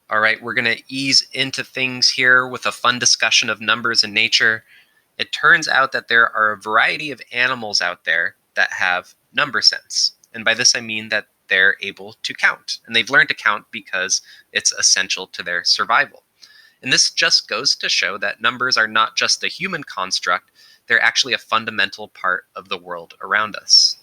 All right, we're going to ease into things here with a fun discussion of numbers in nature. It turns out that there are a variety of animals out there that have number sense. And by this I mean that they're able to count. And they've learned to count because it's essential to their survival. And this just goes to show that numbers are not just a human construct, they're actually a fundamental part of the world around us.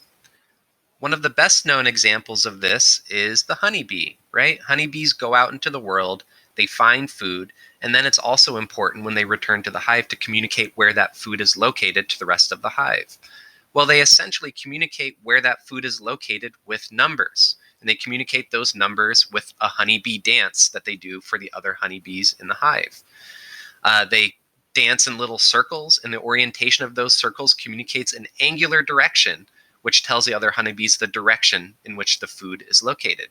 One of the best known examples of this is the honeybee, right? Honeybees go out into the world, they find food, and then it's also important when they return to the hive to communicate where that food is located to the rest of the hive. Well, they essentially communicate where that food is located with numbers, and they communicate those numbers with a honeybee dance that they do for the other honeybees in the hive. They dance in little circles, and the orientation of those circles communicates an angular direction, which tells the other honeybees the direction in which the food is located.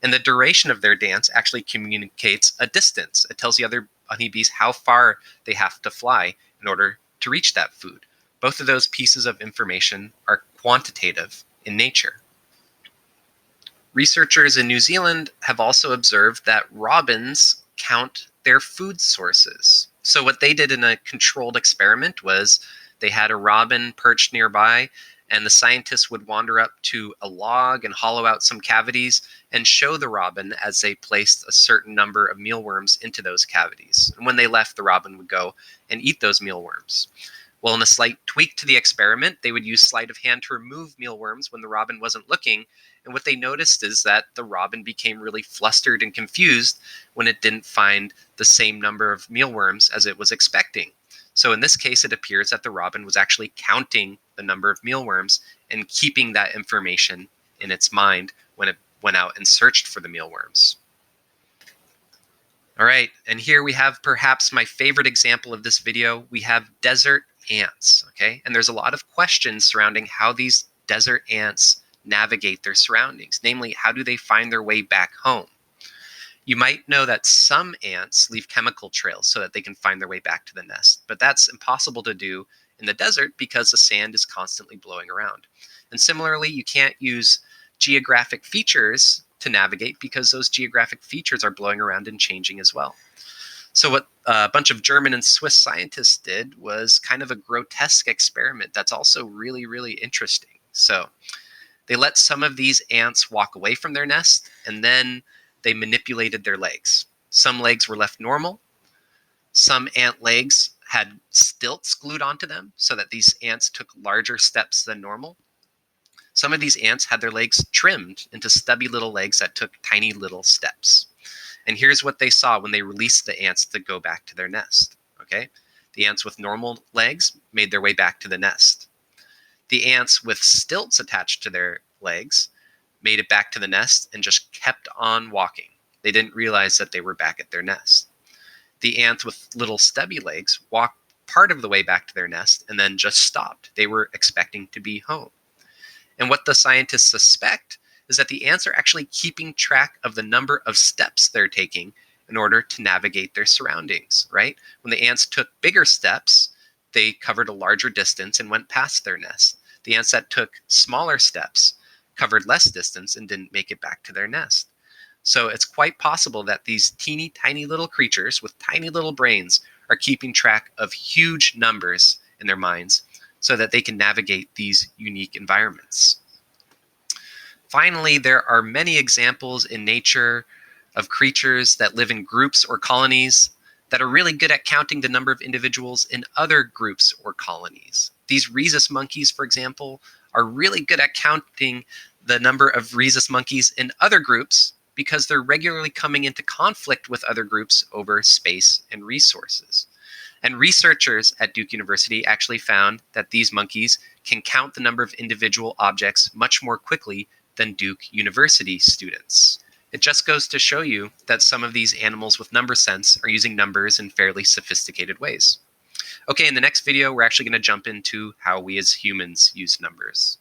And the duration of their dance actually communicates a distance. It tells the other honeybees how far they have to fly in order to reach that food. Both of those pieces of information are quantitative in nature. Researchers in New Zealand have also observed that robins count their food sources. So what they did in a controlled experiment was they had a robin perched nearby, and the scientists would wander up to a log and hollow out some cavities and show the robin as they placed a certain number of mealworms into those cavities. And when they left, the robin would go and eat those mealworms. Well, in a slight tweak to the experiment, they would use sleight of hand to remove mealworms when the robin wasn't looking. And what they noticed is that the robin became really flustered and confused when it didn't find the same number of mealworms as it was expecting. So in this case, it appears that the robin was actually counting the number of mealworms and keeping that information in its mind when it went out and searched for the mealworms. All right, and here we have perhaps my favorite example of this video. We have desert ants, okay? And there's a lot of questions surrounding how these desert ants navigate their surroundings. Namely, how do they find their way back home? You might know that some ants leave chemical trails so that they can find their way back to the nest, but that's impossible to do in the desert because the sand is constantly blowing around. And similarly, you can't use geographic features to navigate because those geographic features are blowing around and changing as well. So what a bunch of German and Swiss scientists did was kind of a grotesque experiment that's also really, really interesting. So they let some of these ants walk away from their nest, and then they manipulated their legs. Some legs were left normal. Some ant legs had stilts glued onto them so that these ants took larger steps than normal. Some of these ants had their legs trimmed into stubby little legs that took tiny little steps. And here's what they saw when they released the ants to go back to their nest. Okay? The ants with normal legs made their way back to the nest. The ants with stilts attached to their legs made it back to the nest and just kept on walking. They didn't realize that they were back at their nest. The ants with little stubby legs walked part of the way back to their nest and then just stopped. They were expecting to be home. And what the scientists suspect is that the ants are actually keeping track of the number of steps they're taking in order to navigate their surroundings, right? When the ants took bigger steps, they covered a larger distance and went past their nest. The ants that took smaller steps covered less distance and didn't make it back to their nest. So it's quite possible that these teeny tiny little creatures with tiny little brains are keeping track of huge numbers in their minds so that they can navigate these unique environments. Finally, there are many examples in nature of creatures that live in groups or colonies that are really good at counting the number of individuals in other groups or colonies. These rhesus monkeys, for example, are really good at counting the number of rhesus monkeys in other groups because they're regularly coming into conflict with other groups over space and resources. And researchers at Duke University actually found that these monkeys can count the number of individual objects much more quickly than Duke University students. It just goes to show you that some of these animals with number sense are using numbers in fairly sophisticated ways. Okay, in the next video, we're actually going to jump into how we as humans use numbers.